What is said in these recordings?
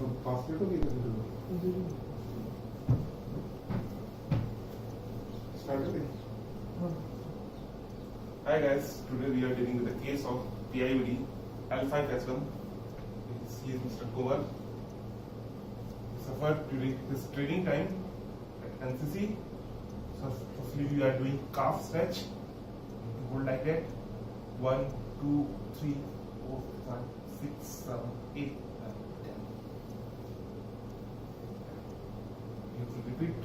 So pass it okay. Start it. Hi guys, today we are dealing with the case of pivd L5S1. He is Mr. Kumar. He suffered during his training time at NCC. So firstly we are doing calf stretch. Hold like that. 1, 2, 3, 4, 5, 6, 7, 8, 9, 10. You have to repeat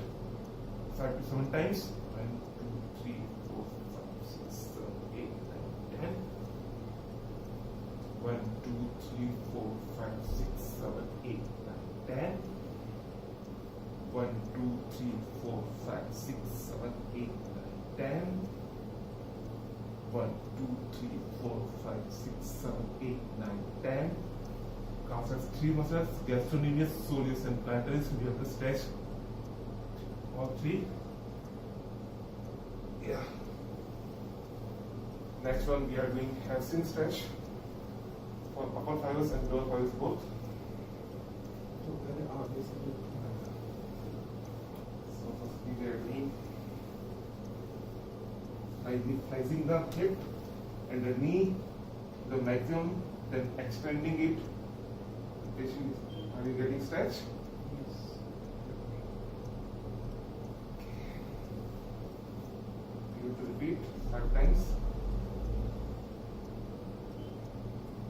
5 to 7 times. 1, 2, 3, 4, 5, 6, 7, 8, 9, 10. 1, 2, 3, 4, 5, 6, 7, 8, 9, 10. 1, 2, 3, 4, 5, 6, 7, 8, 9, 10. 1, 2, 3, 4, 5, 6, 7, 8, 9, 10. Calf has 3 muscles, gastrocnemius, soleus and plantaris. We have to stretch all 3. Yeah. Next one we are doing hamstring stretch for upper fibers and lower fibers both. So first we are doing flexing the hip and the knee, the maximum, then extending it. Patient, are you getting stretch? Yes. You have to repeat 5 times.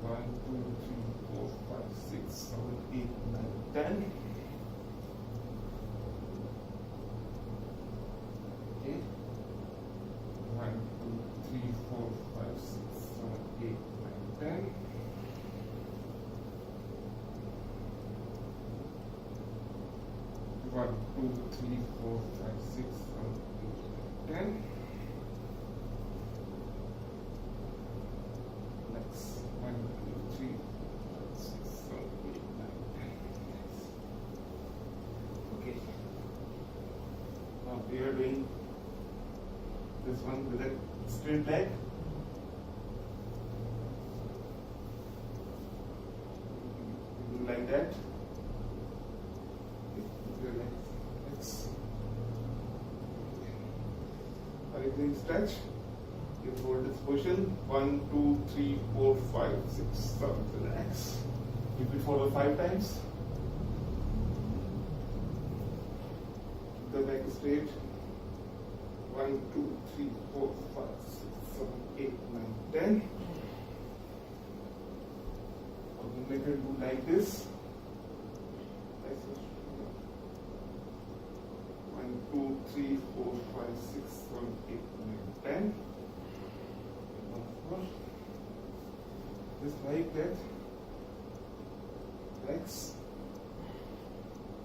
1, 2, 3, 4, 5, 6, 7, 8, 9, 10. Okay. 1, 2, 3, 4, 5, 6, 7, 8, 9, 10. 1, 2, 3, 4, 5, 6, 7, 8, 10. Next 1, 2, 3, 4, 5, 6, 7, 8, 9, 10. Okay. Now we are doing this one with a straight leg. Do like that. Next. Are you doing stretch? You hold this position. 1, 2, 3, 4, 5, 6, 7. Relax. Repeat for 5 times. Keep the back straight. 1, 2, 3, 4, 5, 6, 7, 8, 9, 10. Alternator do like this. 1, 2, 3, 4, 5, 6, 7, 8, 9, 10. Just like that. Next.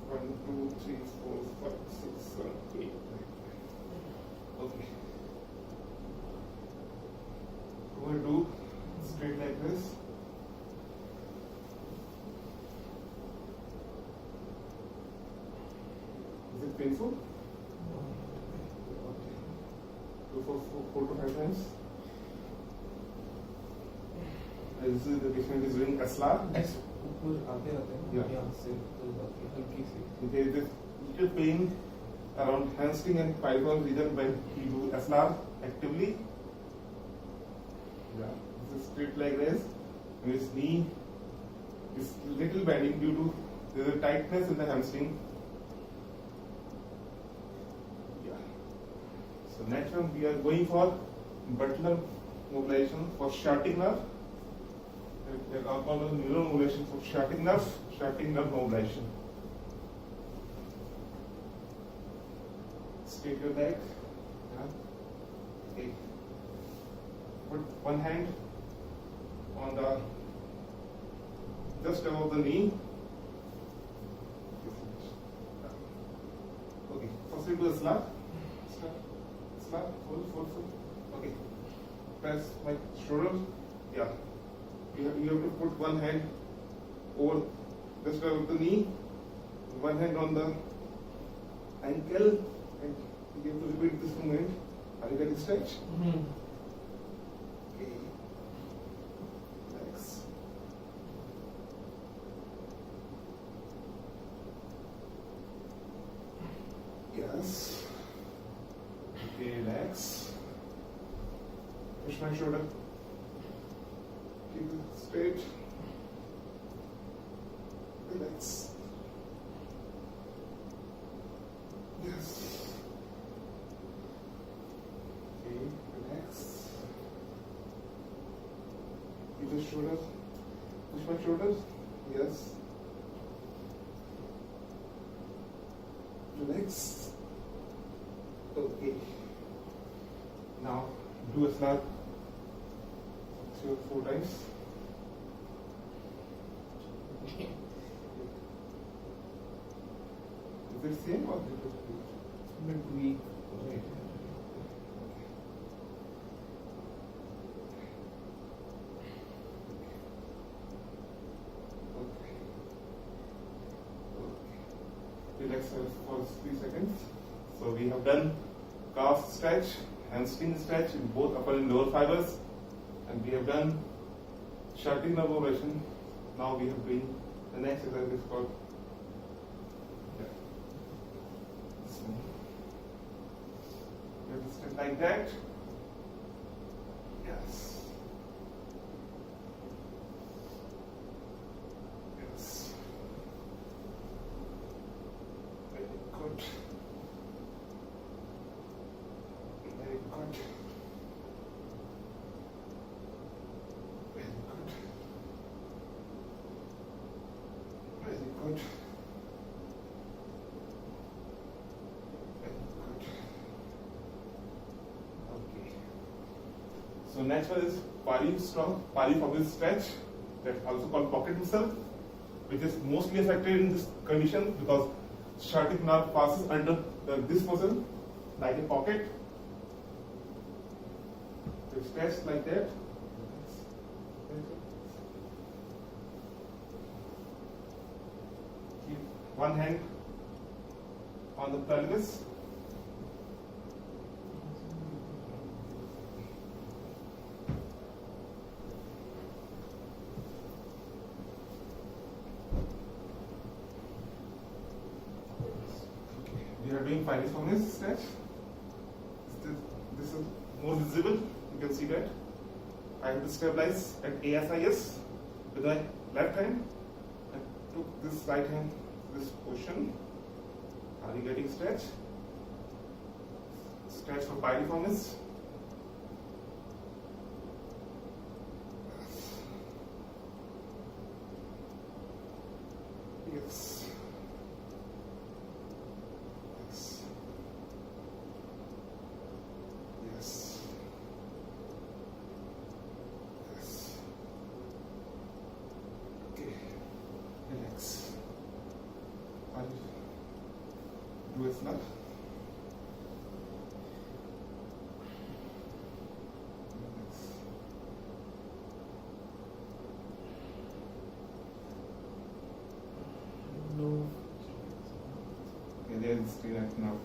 1, 2, 3, 4, 5, 6, 7, 8, 9, 10. Okay. We will do straight like this. Is it painful? No. Okay. Do for 4 to 5 times. This is the patient is doing SLR. Yeah. There is a little pain around hamstring and python region when we do SLR actively. Yeah, this is straight like this. His knee is little bending due to there is a tightness in the hamstring. Yeah. So next one we are going for butler mobilization for sciatic nerve. We are called neural mobilization for sciatic nerve mobilization. Straight your leg. Yeah. Okay. Put one hand on the just above the knee. Okay. First we do a slap. Slap. Hold. Okay. Press my shoulder. Yeah. You have to put one hand over just above the knee, one hand on the ankle, and you have to repeat this movement. Are you getting stretch? Okay. Next. Push my shoulder. Keep it straight. Relax. Yes. Okay, relax. Keep the shoulder. Push my shoulders. Yes. Relax. Okay. Now do a slap 3 or 4 times. Is it same or different? Weak. Right. Okay. Relax for 3 seconds. So we have done calf stretch, hamstring stretch in both upper and lower fibers, and we have done shunting nerve ovation. Now we have doing the next exercise is called you have to step like that. Yes. Yes. Very good. Very good. Very good. Very good. So next one is piriformis stretch, that's also called pocket muscle, which is mostly affected in this condition because sciatic nerve passes under this muscle like a pocket. So stretch like that. Keep one hand on the pelvis. We are doing piriformis stretch. This is more visible. You can see that. I have to stabilize at ASIS with my left hand. I took this right hand, this position. Are you getting stretch? Stretch for piriformis. Yes. Relax. Do a snap. No. Okay, there is still acting out.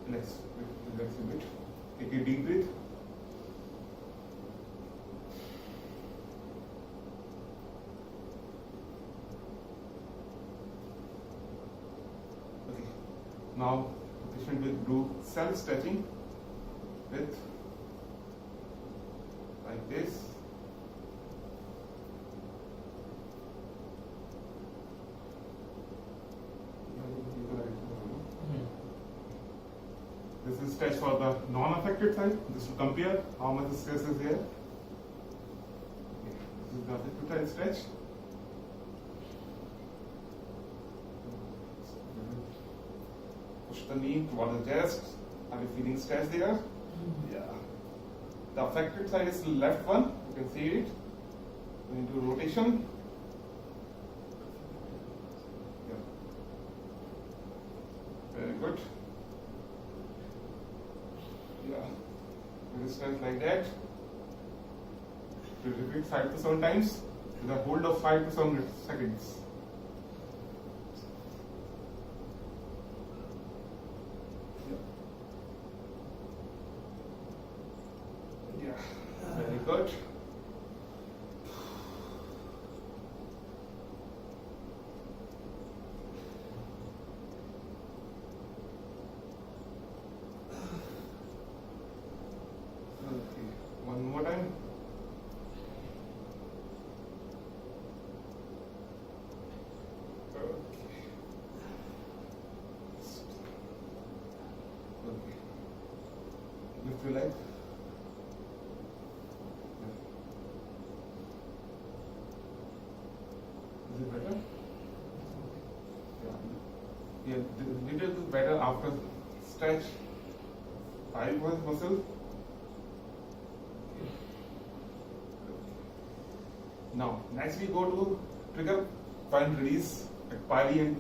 Relax. Relax a bit. Take a deep breath. Now, the patient will do self-stretching with like this. This is stretch for the non-affected side. Just to compare how much stress is here. This is the affected side stretch. Push the knee toward the chest. Are you feeling stress there? Yeah. The affected side is the left one. You can see it. We need to do rotation. Yeah. Very good. Yeah. With strength like that. You repeat 5 to 7 times with a hold of 5 to 7 seconds. Yeah. Very good. Yeah, the little bit better after stretch pylorus muscle. Now, next we go to trigger point release at pili and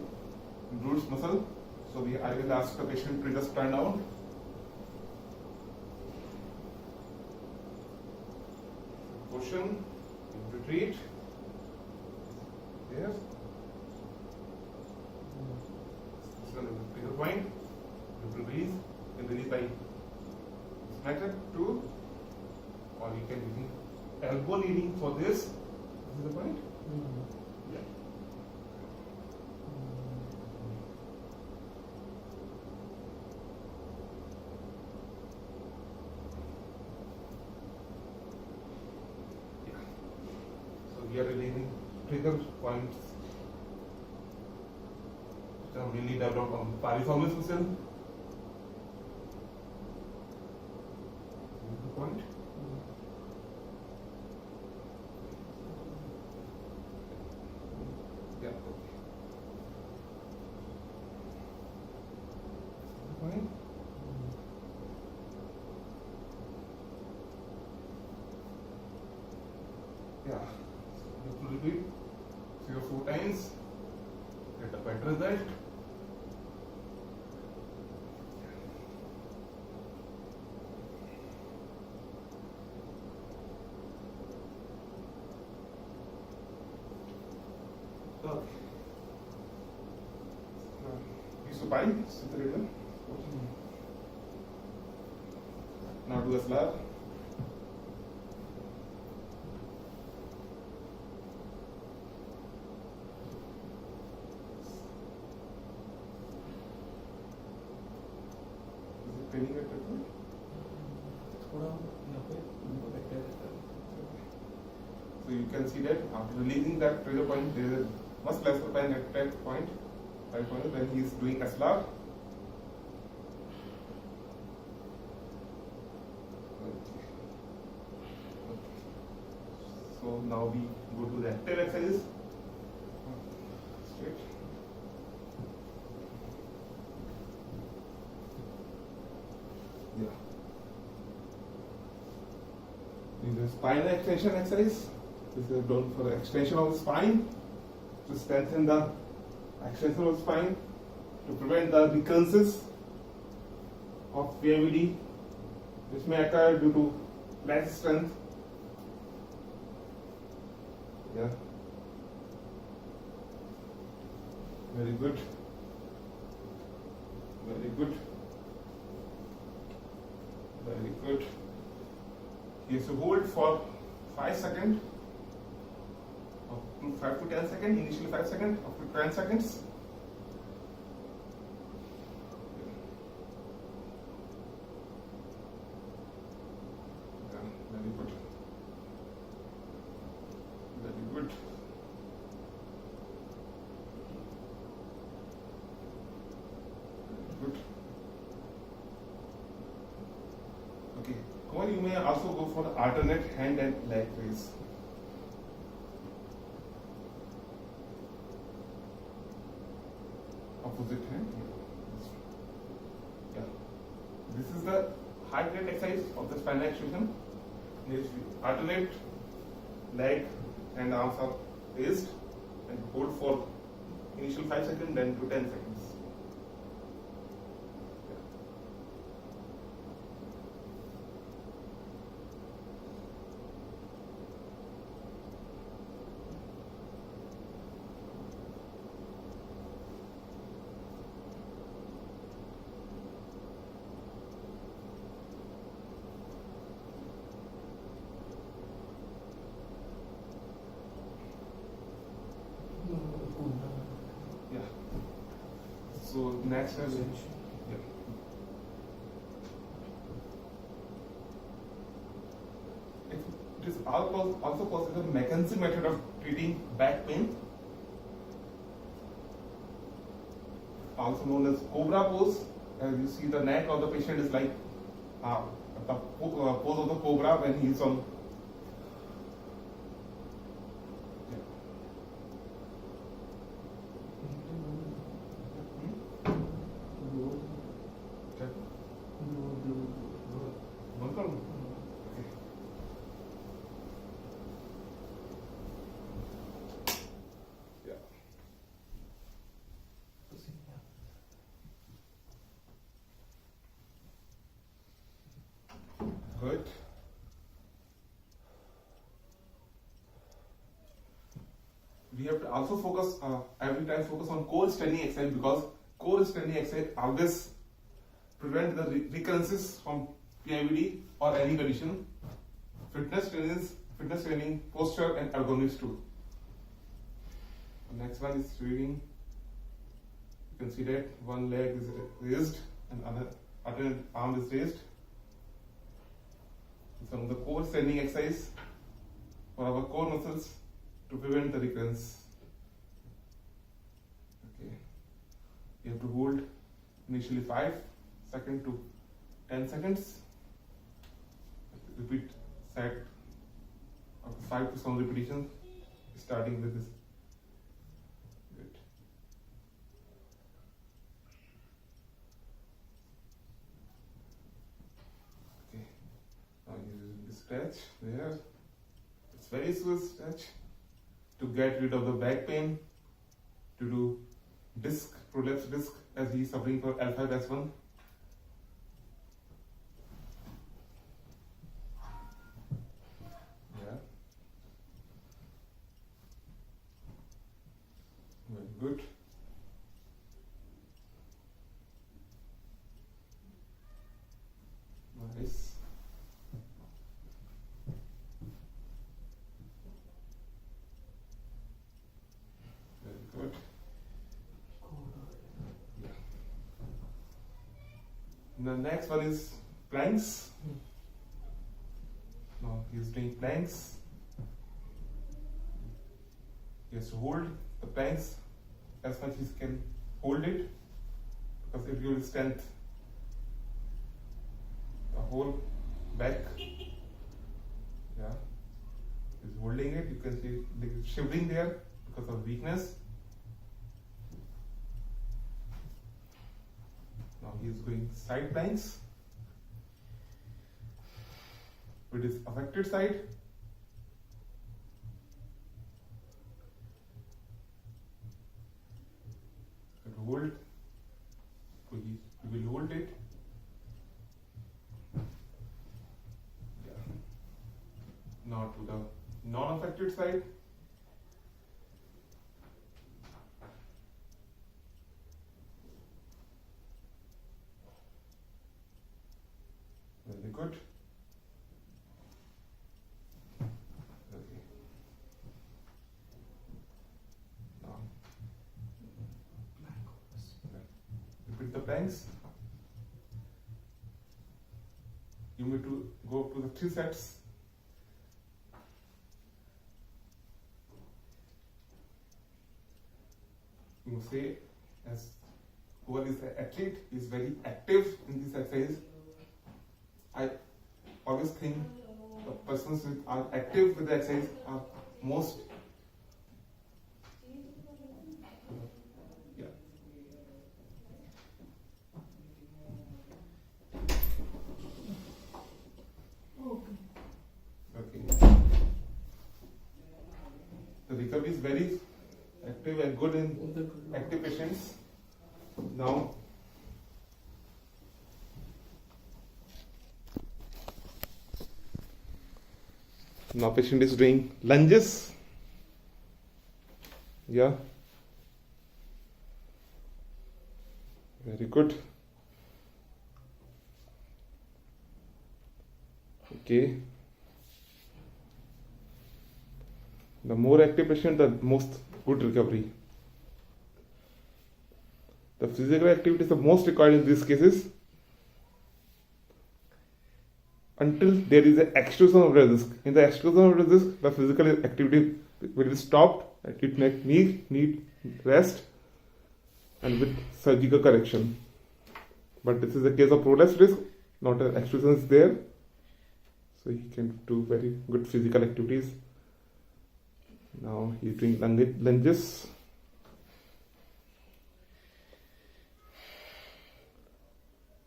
glutes muscle. So I will ask the patient to just turn down. Cushion, retreat. There. This one is the trigger point. You will release. You can release by this method too, or you can use elbow leading for this. This is the point. Yeah. So we are releasing trigger points which are mainly developed on piriformis muscle. This is the point. Yeah. Point. Yeah. You have to repeat 3 or 4 times. Get a better result. Okay. Use supine, separator. Now do a slab. Is it training at that point? So you can see that after releasing that trigger point, there is much less pain at that point, when he is doing SLR. So now we go to the active exercises. Straight. Yeah. This is spinal extension exercise. This is done for the extension of the spine, to strengthen the extension of the spine, to prevent the recurrences of pivd, which may occur due to less strength. Yeah. Very good. Very good. Very good. You have to hold for 5 seconds. 5 to 10 seconds, initially 5 seconds, up to 10 seconds. Yeah, very good. Very good. Very good. Okay, Kumar, you may also go for the alternate hand and leg raise. Opposite hand. Yeah. This is the heart rate exercise of the spinal extension. Alternate leg and arms are raised and hold for initial 5 seconds, then to 10 seconds. Yeah. So next is yeah. It is also possible McKenzie method of treating back pain, also known as cobra pose. As you see, the neck of the patient is like the pose of the cobra when he is on. Yeah. we have to also focus every time focus on core straining exercise, because core straining exercise always prevent the recurrences from pivd or any condition. Fitness training, posture and ergonomics too. The next one is reading. You can see that one leg is raised and other arm is raised. Some of the core straining exercise for our core muscles to prevent the recurrence. Okay, you have to hold initially 5 seconds to 10 seconds. Repeat set of 5 to 7 repetitions, starting with this. Good. Okay, now you're using the stretch there. It's very slow stretch to get rid of the back pain, to do prolapse disc, as he is suffering for L5S1. Yeah. Very good. Nice. Very good. Yeah. The next one is planks. Now he is doing planks. He has to hold the planks as much as he can hold it, because it will strengthen the whole back. Yeah, he's holding it. You can see the shivering there because of weakness. Now he is going side planks with his affected side. And hold. So he will hold it. Yeah. Now to the non-affected side. Very good. Okay. Now, repeat the planks. You need to go up to the 3 sets. You say, as whoever is an athlete is very active in this exercise. I always think the persons who are active with the exercise are most. Yeah. Okay. The recovery is very active and good in active patients. Now, patient is doing lunges. Yeah. Very good. Okay. The more active patient, the most good recovery. The physical activity is the most required in these cases until there is an extrusion of the disc. In the extrusion of the disc, the physical activity will be stopped. It may need rest and with surgical correction. But this is a case of prolapse disc, not an extrusion is there. So he can do very good physical activities. Now he is doing lunges.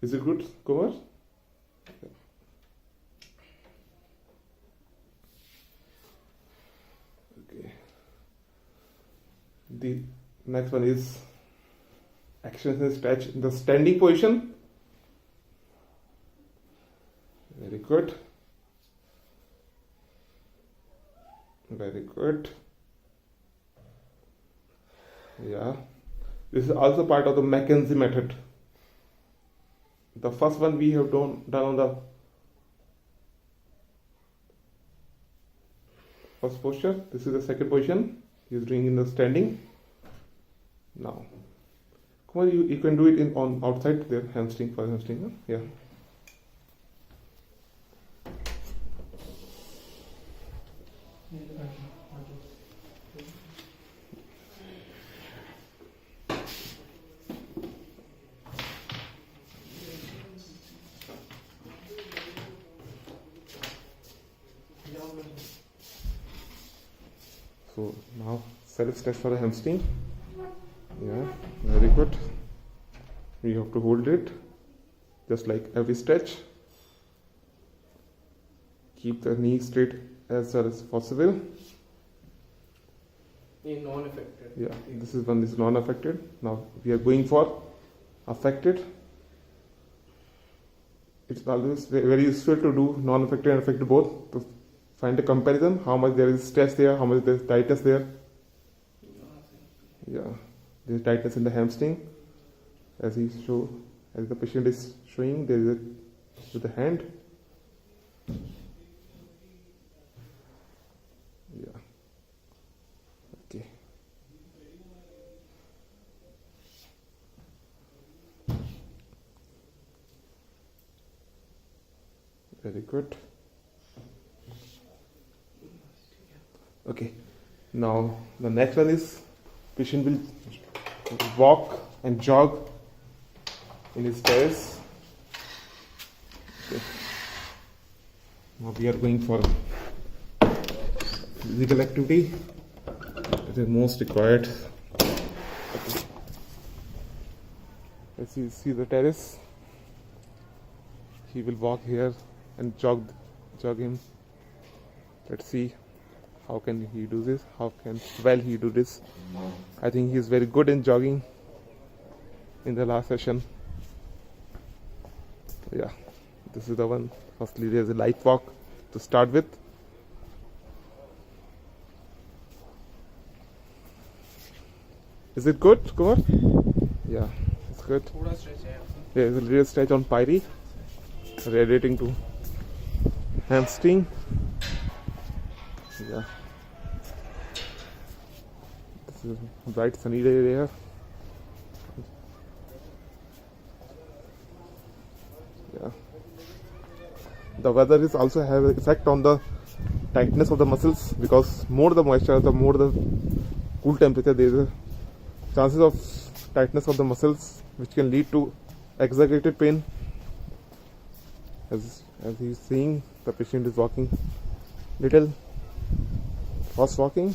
Is it good, Kumar? Okay. The next one is extension stretch in the standing position. Very good. Very good. Yeah. This is also part of the Mackenzie method. The first one we have done on the first posture. This is the second position. He is doing in the standing. Now, come on, you can do it in on outside there, hamstring for hamstring. Huh? Yeah. So now self stretch for the hamstring. Yeah, very good. We have to hold it just like every stretch. Keep the knee straight as well as possible. In non-affected. Yeah, this is one is non-affected. Now we are going for affected. It's always very useful to do non-affected and affected both to find a comparison. How much there is stress there, how much there is tightness there. Yeah, there is tightness in the hamstring, as the patient is showing. There is a with the hand. Yeah. Okay. Very good. Okay. Now the next one is patient will walk and jog in his terrace. Okay. Now we are going for physical activity. It is most required. Okay. Let's see the terrace. He will walk here and jog him. Let's see how can he do this, how can well he do this. I think he is very good in jogging in the last session. Yeah, this is the one. Firstly there is a light walk to start with. Is it good, Kumar? Yeah, it's good. Yeah, it's a little stretch on pyri, radiating to hamstring. Yeah, this is a bright sunny day there. Yeah, the weather is also have an effect on the tightness of the muscles, because more the moisture, the more the cool temperature, there is a chances of tightness of the muscles, which can lead to exaggerated pain. As he is seeing, the patient is walking little fast walking.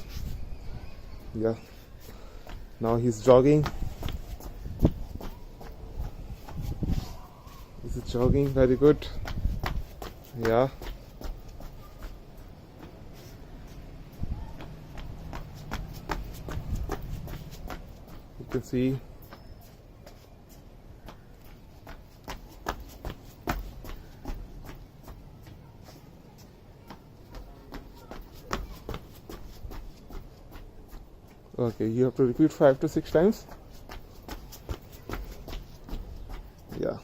Yeah, now he's jogging. This is jogging, very good. Yeah, you can see okay, you have to repeat 5 to 6 times. Yeah.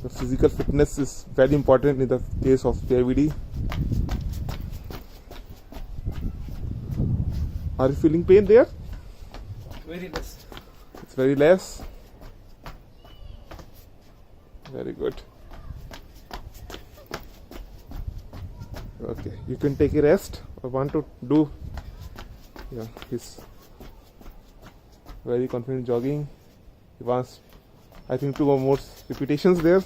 The physical fitness is very important in the case of pivd. Are you feeling pain there? Very less. It's very less. Very good. Okay, you can take a rest. I want to do. Yeah, he's very confident jogging. He wants, I think, 2 or more repetitions there.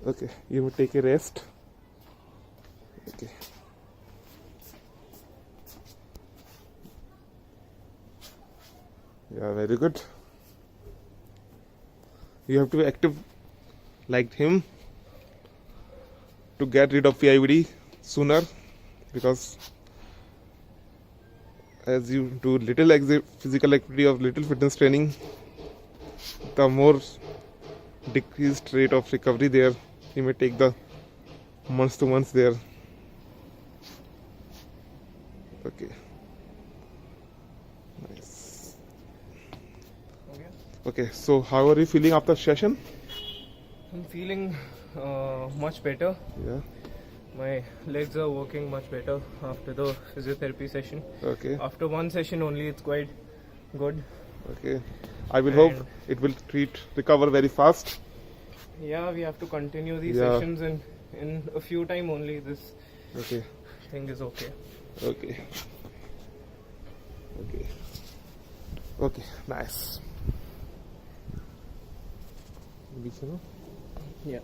Okay, you will take a rest. Okay. Yeah, very good. You have to be active like him to get rid of PIVD sooner, because as you do little physical activity or little fitness training, the more decreased rate of recovery there. You may take the months to months there. Okay. Nice. Okay. Okay, so how are you feeling after session? I'm feeling much better. Yeah. My legs are working much better after the physiotherapy session. Okay. After one session only, it's quite good. Okay. I will hope And- it will recover very fast. Yeah, we have to continue these Yeah. sessions, and in a few time only this Okay. thing is okay. Okay. Okay. Okay. Nice. Yeah.